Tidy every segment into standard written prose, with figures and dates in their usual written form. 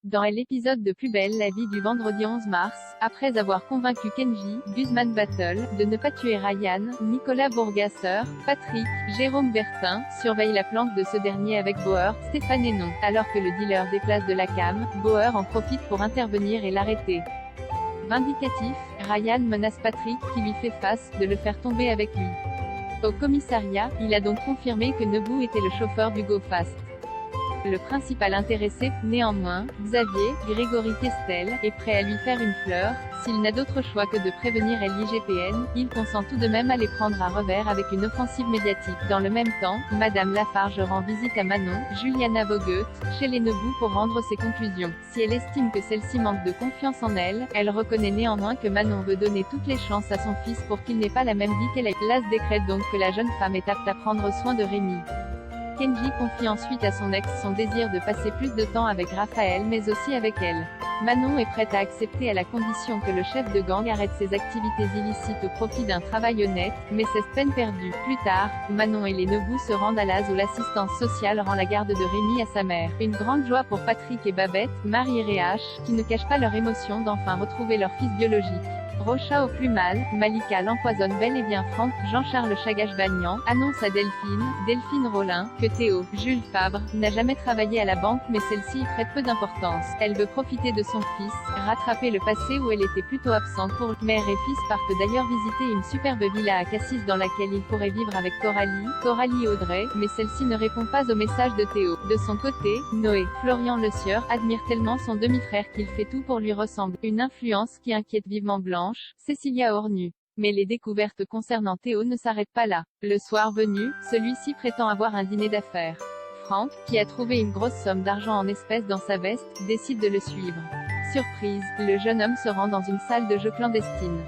Dans l'épisode de Plus belle la vie du vendredi 11 mars, après avoir convaincu Kenji, Guzman Battle, de ne pas tuer Ryan, Nicolas Bourgasseur, Patrick, Jérôme Bertin, surveille la planque de ce dernier avec Bauer, Stéphane et non. Alors que le dealer déplace de la cam, Bauer en profite pour intervenir et l'arrêter. Vindicatif, Ryan menace Patrick, qui lui fait face, de le faire tomber avec lui. Au commissariat, il a donc confirmé que Nobu était le chauffeur du Go Fast. Le principal intéressé, néanmoins, Xavier, Grégory Kestel, est prêt à lui faire une fleur. S'il n'a d'autre choix que de prévenir l'IGPN, il consent tout de même à les prendre à revers avec une offensive médiatique. Dans le même temps, Madame Lafarge rend visite à Manon, Juliana Vogt, chez les Nobu pour rendre ses conclusions. Si elle estime que celle-ci manque de confiance en elle, elle reconnaît néanmoins que Manon veut donner toutes les chances à son fils pour qu'il n'ait pas la même vie qu'elle a. Las décrète donc que la jeune femme est apte à prendre soin de Rémi. Kenji confie ensuite à son ex son désir de passer plus de temps avec Raphaël mais aussi avec elle. Manon est prête à accepter à la condition que le chef de gang arrête ses activités illicites au profit d'un travail honnête, mais c'est peine perdue. Plus tard, Manon et les Nobu se rendent à Laz où l'assistance sociale rend la garde de Rémi à sa mère. Une grande joie pour Patrick et Babette, Marie et Réach, qui ne cachent pas leur émotion d'enfin retrouver leur fils biologique. Rocha au plus mal, Malika l'empoisonne bel et bien Franck, Jean-Charles Chagache-Bagnan, annonce à Delphine Rollin, que Théo, Jules Fabre, n'a jamais travaillé à la banque mais celle-ci y prête peu d'importance. Elle veut profiter de son fils, rattraper le passé où elle était plutôt absente pour mère et fils partent d'ailleurs visiter une superbe villa à Cassis dans laquelle ils pourraient vivre avec Coralie et Audrey, mais celle-ci ne répond pas au message de Théo. De son côté, Noé, Florian Le Sieur, admire tellement son demi-frère qu'il fait tout pour lui ressembler. Une influence qui inquiète vivement Blanche, Cécilia Ornu. Mais les découvertes concernant Théo ne s'arrêtent pas là. Le soir venu, celui-ci prétend avoir un dîner d'affaires. Franck, qui a trouvé une grosse somme d'argent en espèces dans sa veste, décide de le suivre. Surprise, le jeune homme se rend dans une salle de jeu clandestine.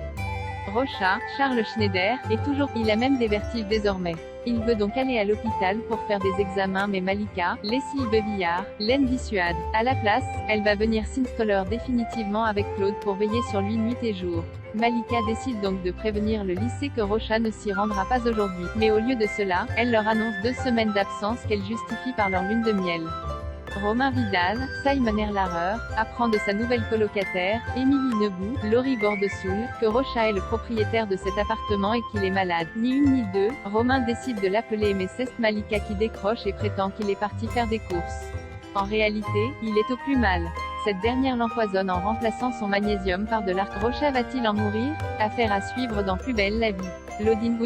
Rocha, Charles Schneider, est toujours, il a même des vertiges désormais. Il veut donc aller à l'hôpital pour faire des examens mais Malika, Leslie Bevillard, l'aine dissuade. À la place, elle va venir s'installer définitivement avec Claude pour veiller sur lui nuit et jour. Malika décide donc de prévenir le lycée que Rocha ne s'y rendra pas aujourd'hui. Mais au lieu de cela, elle leur annonce 2 semaines d'absence qu'elle justifie par leur lune de miel. Romain Vidal, Simon Erlarer, apprend de sa nouvelle colocataire, Émilie Nobu, Laurie Bordesoul, que Rocha est le propriétaire de cet appartement et qu'il est malade. Ni une ni deux, Romain décide de l'appeler mais c'est Malika qui décroche et prétend qu'il est parti faire des courses. En réalité, il est au plus mal. Cette dernière l'empoisonne en remplaçant son magnésium par de l'arc. Rocha va-t-il en mourir? Affaire à suivre dans Plus belle la vie. Claudine